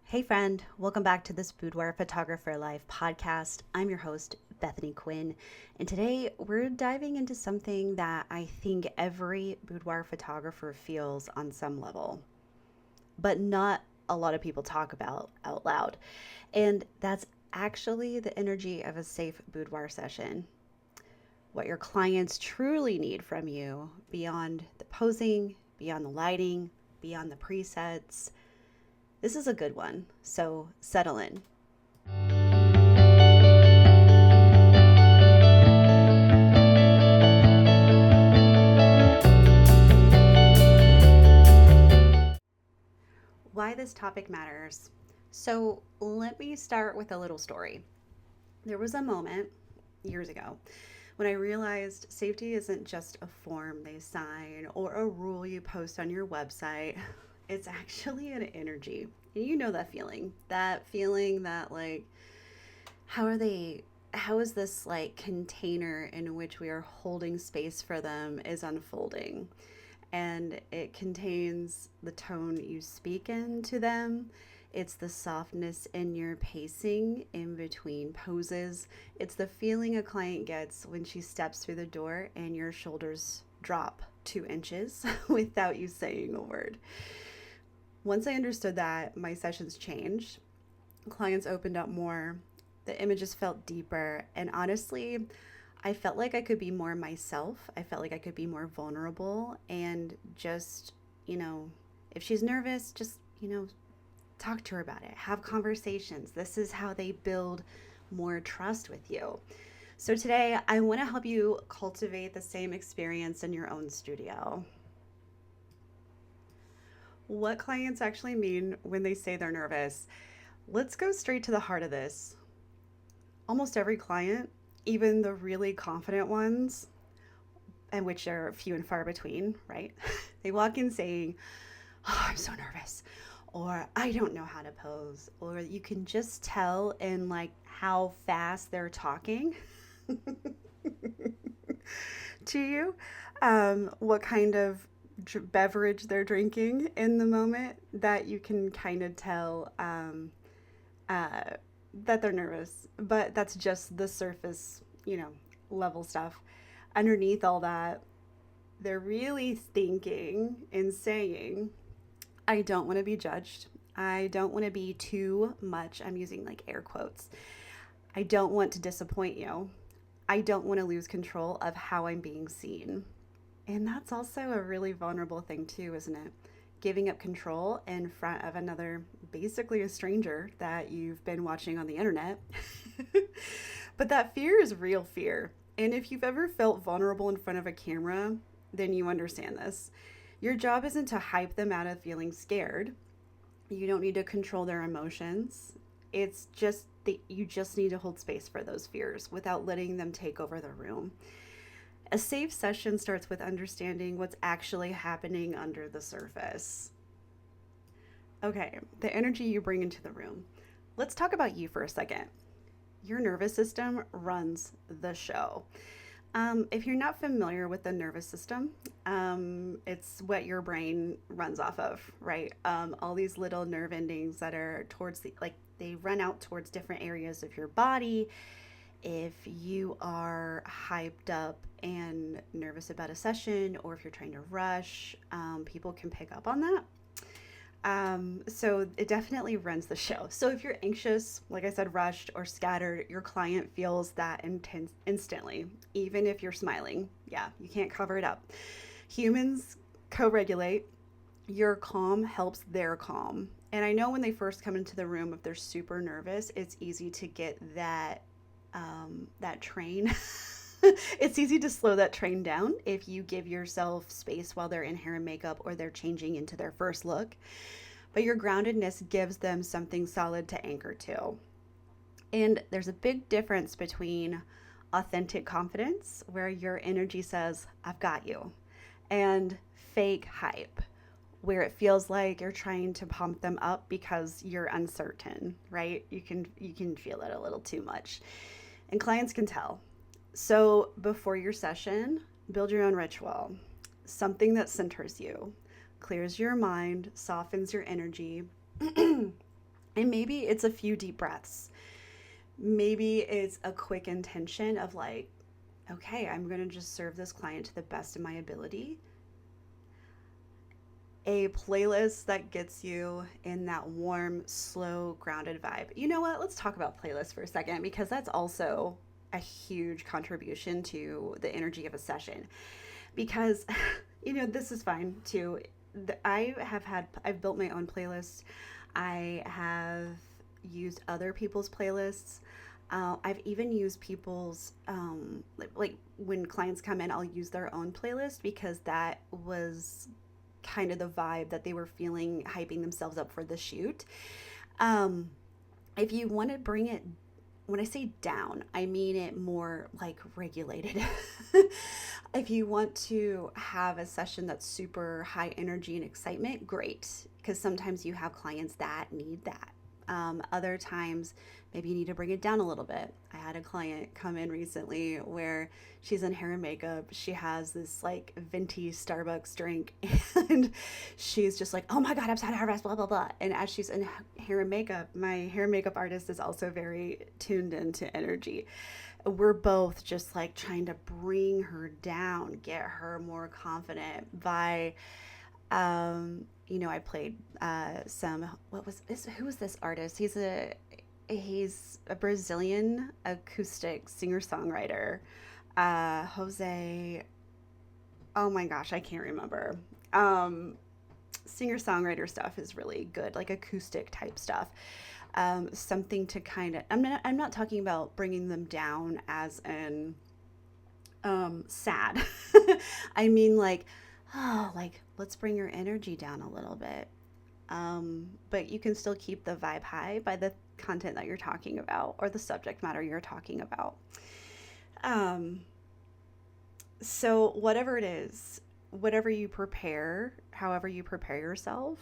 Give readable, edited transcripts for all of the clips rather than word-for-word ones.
Hey friend, welcome back to this Boudoir Photographer Life podcast. I'm your host, Bethany Quinn, and today we're diving into something that I think every boudoir photographer feels on some level, but not a lot of people talk about out loud. And that's actually the energy of a safe boudoir session. What your clients truly need from you beyond the posing, beyond the lighting, beyond the presets. This is a good one, so settle in. Why this topic matters. So, let me start with a little story. There was a moment years ago when I realized safety isn't just a form they sign or a rule you post on your website. It's actually an energy. And you know that feeling that, like, how are they how is this like container in which we are holding space for them is unfolding, and it contains the tone you speak into them. It's the softness in your pacing in between poses. It's the feeling a client gets when she steps through the door and your shoulders drop 2 inches without you saying a word. Once I understood that, my sessions changed. Clients opened up more. The images felt deeper. And honestly, I felt like I could be more myself. I felt like I could be more vulnerable and just, if she's nervous, just, talk to her about it. Have conversations. This is how they build more trust with you. So today, I want to help you cultivate the same experience in your own studio. What clients actually mean when they say they're nervous. Let's go straight to the heart of this. Almost every client, even the really confident ones, and which are few and far between, right? They walk in saying, "Oh, I'm so nervous," or "I don't know how to pose," or you can just tell in like how fast they're talking to you, what kind of beverage they're drinking in the moment, that you can kind of tell uh, that they're nervous. But that's just the surface, level stuff. Underneath all that, they're really thinking and saying, "I don't want to be judged. I don't want to be too much." I'm using like air quotes. "I don't want to disappoint you. I don't want to lose control of how I'm being seen." And that's also a really vulnerable thing, too, isn't it? Giving up control in front of another, basically a stranger that you've been watching on the internet. But that fear is real fear. And if you've ever felt vulnerable in front of a camera, then you understand this. Your job isn't to hype them out of feeling scared. You don't need to control their emotions. It's just that you just need to hold space for those fears without letting them take over the room. A safe session starts with understanding what's actually happening under the surface. Okay, the energy you bring into the room. Let's talk about you for a second. Your nervous system runs the show. If you're not familiar with the nervous system, it's what your brain runs off of, right? All these little nerve endings that are towards they run out towards different areas of your body. If you are hyped up and nervous about a session, or if you're trying to rush, people can pick up on that. So it definitely runs the show. So if you're anxious, like I said, rushed or scattered, your client feels that intense instantly, even if you're smiling. Yeah, you can't cover it up. Humans co-regulate. Your calm helps their calm. And I know when they first come into the room, if they're super nervous, it's easy to get that train. It's easy to slow that train down if you give yourself space while they're in hair and makeup or they're changing into their first look. But your groundedness gives them something solid to anchor to. And there's a big difference between authentic confidence, where your energy says, "I've got you," and fake hype, where it feels like you're trying to pump them up because you're uncertain, right? You can feel it a little too much. And clients can tell. So before your session, build your own ritual, something that centers you, clears your mind, softens your energy, and And maybe it's a few deep breaths. Maybe it's a quick intention of like, okay, I'm going to just serve this client to the best of my ability. A playlist that gets you in that warm, slow, grounded vibe. You know what? Let's talk about playlists for a second because that's also a huge contribution to the energy of a session. Because, this is fine too. I've built my own playlist. I have used other people's playlists. I've even used people's, like when clients come in, I'll use their own playlist because that was kind of the vibe that they were feeling hyping themselves up for the shoot. Um, if you want to bring it, when I say down, I mean it more like regulated. If you want to have a session that's super high energy and excitement, great, because sometimes you have clients that need that. Other times, maybe you need to bring it down a little bit. I had a client come in recently where she's in hair and makeup. She has this like venti Starbucks drink, and she's just like, oh my God, I'm sad, harvest, blah, blah, blah. And as she's in hair and makeup, my hair and makeup artist is also very tuned into energy. We're both just like trying to bring her down, get her more confident by I played some. Who was this artist? He's a Brazilian acoustic singer songwriter. Jose. Oh my gosh, I can't remember. Um, Singer songwriter stuff is really good, like acoustic type stuff. Something to kind of. I'm not talking about bringing them down as in sad. I mean like, oh, like let's bring your energy down a little bit. But you can still keep the vibe high by the content that you're talking about or the subject matter you're talking about. Um, so whatever it is, whatever you prepare, however you prepare yourself,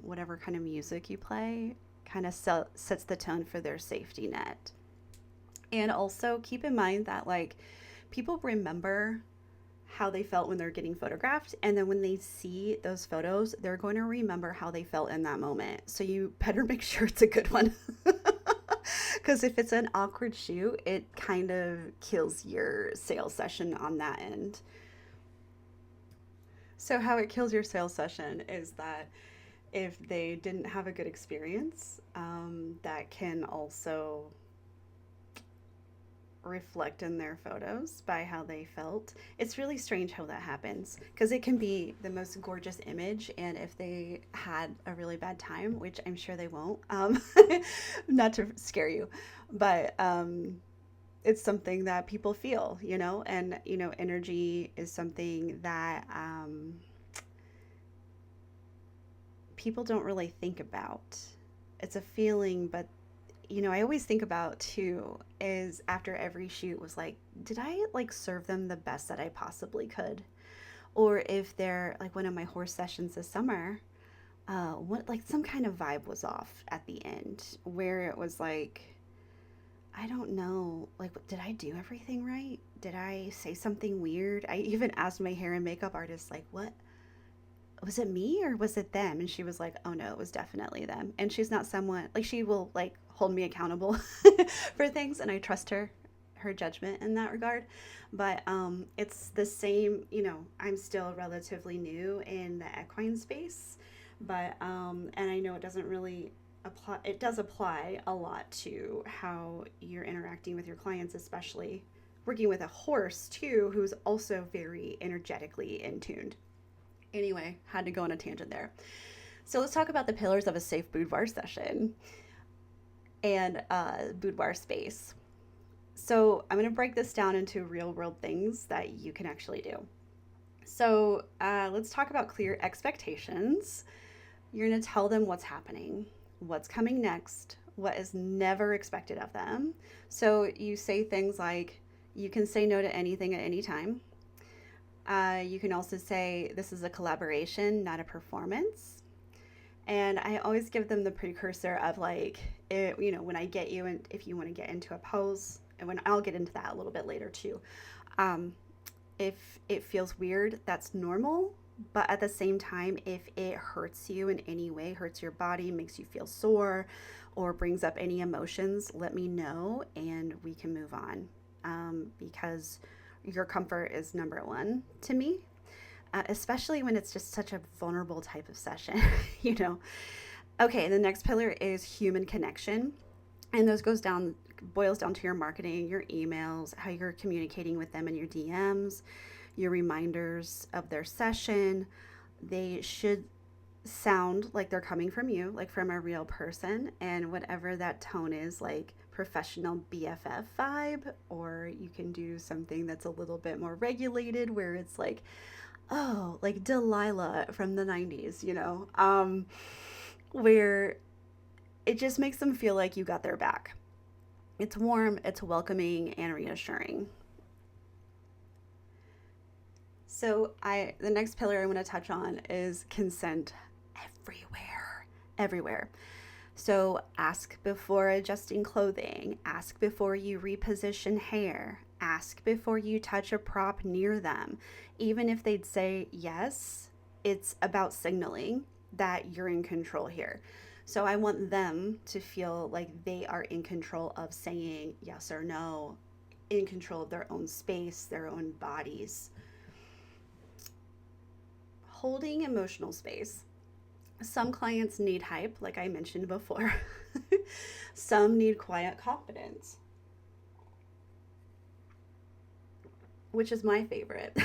whatever kind of music you play, kind of sets the tone for their safety net. And also keep in mind that like people remember how they felt when they're getting photographed. And then when they see those photos, they're going to remember how they felt in that moment. So you better make sure it's a good one. Because if it's an awkward shoot, it kind of kills your sales session on that end. So, how it kills your sales session is that if they didn't have a good experience, that can also reflect in their photos by how they felt. It's really strange how that happens because it can be the most gorgeous image, and if they had a really bad time, which I'm sure they won't, not to scare you, but it's something that people feel, and energy is something that people don't really think about. It's a feeling, but I always think about too is after every shoot was like, did I like serve them the best that I possibly could? Or if they're like one of my horse sessions this summer, what like some kind of vibe was off at the end where it was like, I don't know, like, did I do everything right? Did I say something weird? I even asked my hair and makeup artist, like, what was it me or was it them? And she was like, oh no, it was definitely them. And she's not someone like she will like hold me accountable for things, and I trust her judgment in that regard. But it's the same, I'm still relatively new in the equine space, but and I know it doesn't really apply. It does apply a lot to how you're interacting with your clients, especially working with a horse too, who's also very energetically in tuned. Anyway, had to go on a tangent there. So let's talk about the pillars of a safe boudoir session and boudoir space. So I'm going to break this down into real world things that you can actually do. So let's talk about clear expectations. You're going to tell them what's happening, what's coming next, what is never expected of them. So you say things like, you can say no to anything at any time. You can also say this is a collaboration, not a performance. And I always give them the precursor of like, when I get you and if you want to get into a pose, and when I'll get into that a little bit later too. If it feels weird, that's normal, But at the same time, if it hurts you in any way, hurts your body, makes you feel sore, or brings up any emotions, let me know and we can move on. Because your comfort is number one to me, especially when it's just such a vulnerable type of session, you know. Okay, the next pillar is human connection. And those boils down to your marketing, your emails, how you're communicating with them in your DMs, your reminders of their session. They should sound like they're coming from you, like from a real person, and whatever that tone is, like professional BFF vibe, or you can do something that's a little bit more regulated where it's like, oh, like Delilah from the 90s, where it just makes them feel like you got their back. It's warm, it's welcoming, and reassuring. So the next pillar I want to touch on is consent everywhere. Everywhere. So ask before adjusting clothing, ask before you reposition hair, ask before you touch a prop near them. Even if they'd say yes, it's about signaling that you're in control here. So I want them to feel like they are in control of saying yes or no, in control of their own space, their own bodies. Holding emotional space. Some clients need hype, like I mentioned before. Some need quiet confidence, which is my favorite.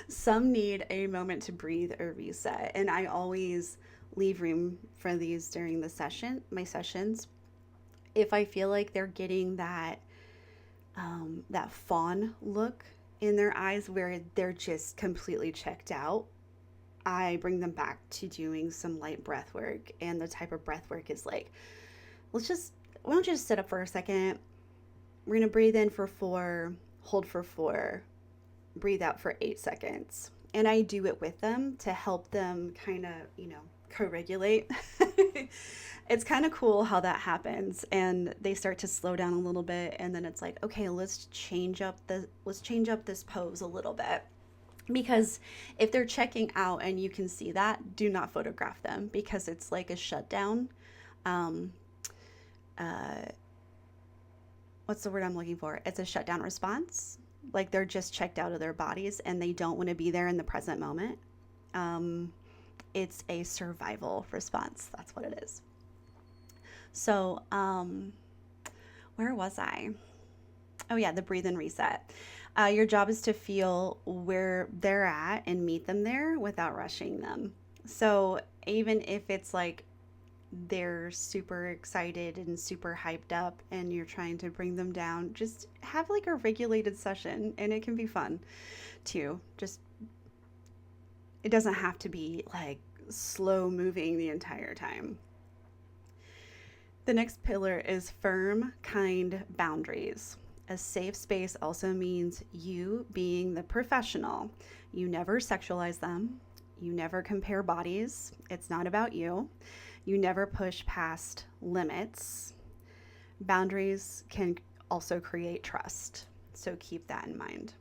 Some need a moment to breathe or reset. And I always leave room for these during my sessions. If I feel like they're getting that fawn look in their eyes where they're just completely checked out, I bring them back to doing some light breath work. And the type of breath work is like, why don't you just sit up for a second? We're going to breathe in for 4, hold for 4, breathe out for 8 seconds. And I do it with them to help them kind of, co-regulate. It's kind of cool how that happens, and they start to slow down a little bit, and then it's like, okay, let's change up this pose a little bit. Because if they're checking out and you can see that, do not photograph them, because it's like a shutdown. Um, uh, what's the word I'm looking for? It's a shutdown response. Like they're just checked out of their bodies and they don't want to be there in the present moment. It's a survival response. That's what it is. So, where was I? Oh, yeah, the breathe and reset. Your job is to feel where they're at and meet them there without rushing them. So, even if it's like they're super excited and super hyped up and you're trying to bring them down, just have like a regulated session, and it can be fun too. Just, it doesn't have to be like slow moving the entire time. The next pillar is firm, kind boundaries. A safe space also means you being the professional. You never sexualize them. You never compare bodies. It's not about you. You never push past limits. Boundaries can also create trust. So keep that in mind.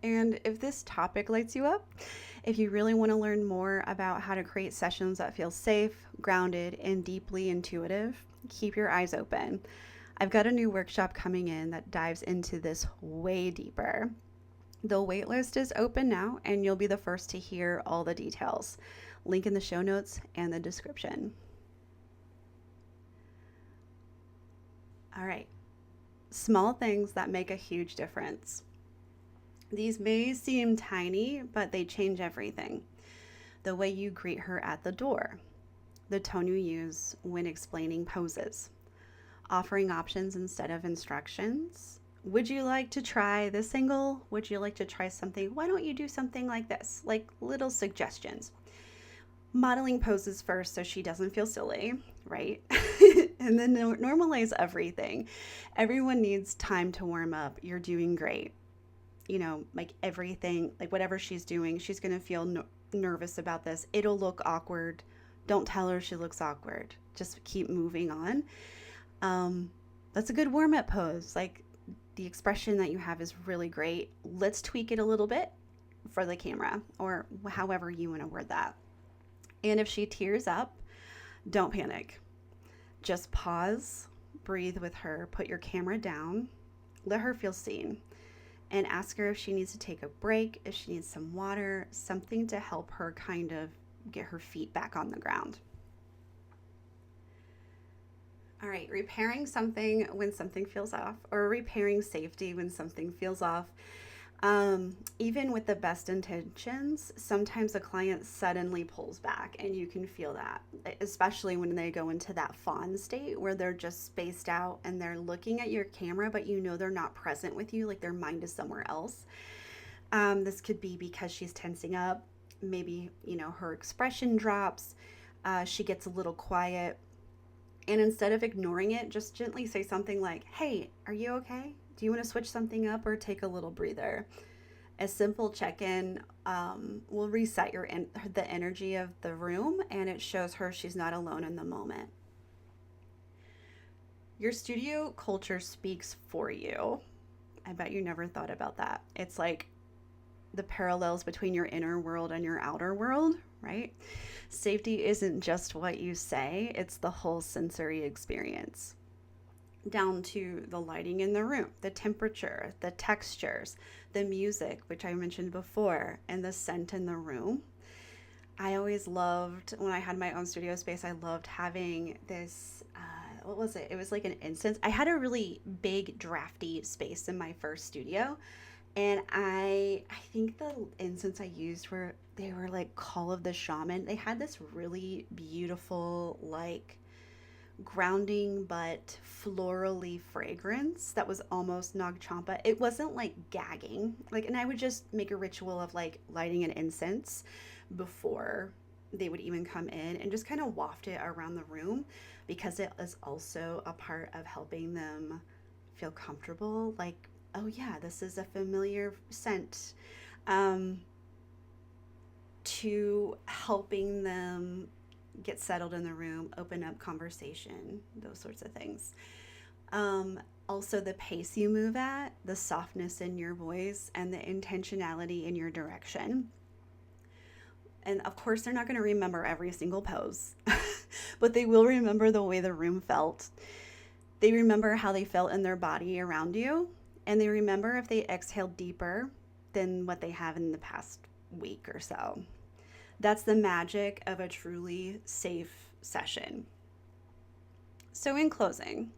And if this topic lights you up, if you really want to learn more about how to create sessions that feel safe, grounded, and deeply intuitive, keep your eyes open. I've got a new workshop coming in that dives into this way deeper. The waitlist is open now, and you'll be the first to hear all the details. Link in the show notes and the description. All right. Small things that make a huge difference. These may seem tiny, but they change everything. The way you greet her at the door, the tone you use when explaining poses, offering options instead of instructions. Would you like to try this angle? Would you like to try something? Why don't you do something like this? Like little suggestions. Modeling poses first so she doesn't feel silly, right? And then normalize everything. Everyone needs time to warm up. You're doing great. Like everything, like whatever she's doing, she's going to feel nervous about this. It'll look awkward. Don't tell her she looks awkward. Just keep moving on. That's a good warm up pose. Like the expression that you have is really great. Let's tweak it a little bit. for the camera, or however you want to word that. And if she tears up, don't panic. Just pause, breathe with her, put your camera down, let her feel seen, and ask her if she needs to take a break, if she needs some water, something to help her kind of get her feet back on the ground. All right, repairing something when something feels off, or repairing safety when something feels off. Even with the best intentions, sometimes a client suddenly pulls back, and you can feel that, especially when they go into that fawn state where they're just spaced out and they're looking at your camera, but you know they're not present with you, like their mind is somewhere else. This could be because she's tensing up. Maybe, her expression drops. She gets a little quiet. And instead of ignoring it, just gently say something like, "Hey, are you okay? Do you want to switch something up or take a little breather?" A simple check-in will reset the energy of the room, and it shows her she's not alone in the moment. Your studio culture speaks for you. I bet you never thought about that. It's like the parallels between your inner world and your outer world, right? Safety isn't just what you say, it's the whole sensory experience, down to the lighting in the room, the temperature, the textures, the music, which I mentioned before, and the scent in the room. I always loved, when I had my own studio space, I loved having this, what was it? It was like an incense. I had a really big, drafty space in my first studio. And I think the incense I used they were like Call of the Shaman. They had this really beautiful, like grounding but florally fragrance that was almost Nag Champa. It wasn't like gagging. Like, and I would just make a ritual of like lighting an incense before they would even come in, and just kind of waft it around the room, because it is also a part of helping them feel comfortable. Like, oh yeah, this is a familiar scent, um, to helping them get settled in the room, open up conversation, those sorts of things. Also, the pace you move at, the softness in your voice, and the intentionality in your direction. And of course, they're not going to remember every single pose, but they will remember the way the room felt. They remember how they felt in their body around you, and they remember if they exhaled deeper than what they have in the past week or so. That's the magic of a truly safe session. So, in closing,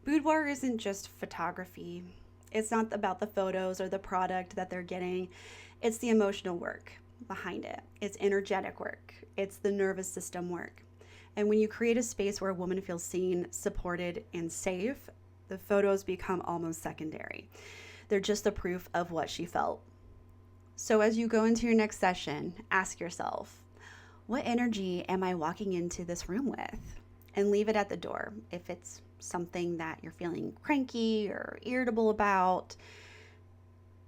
boudoir isn't just photography. It's not about the photos or the product that they're getting. It's the emotional work behind it. It's energetic work. It's the nervous system work. And when you create a space where a woman feels seen, supported, and safe, the photos become almost secondary. They're just the proof of what she felt. So as you go into your next session, ask yourself, what energy am I walking into this room with? And leave it at the door. If it's something that you're feeling cranky or irritable about,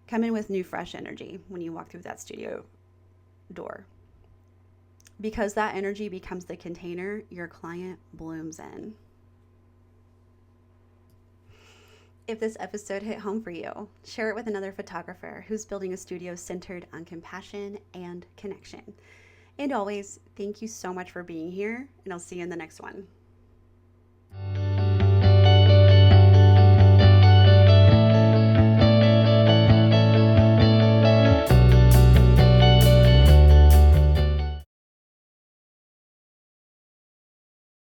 come in with new, fresh energy when you walk through that studio door. Because that energy becomes the container your client blooms in. If this episode hit home for you, share it with another photographer who's building a studio centered on compassion and connection. And always, thank you so much for being here, and I'll see you in the next one.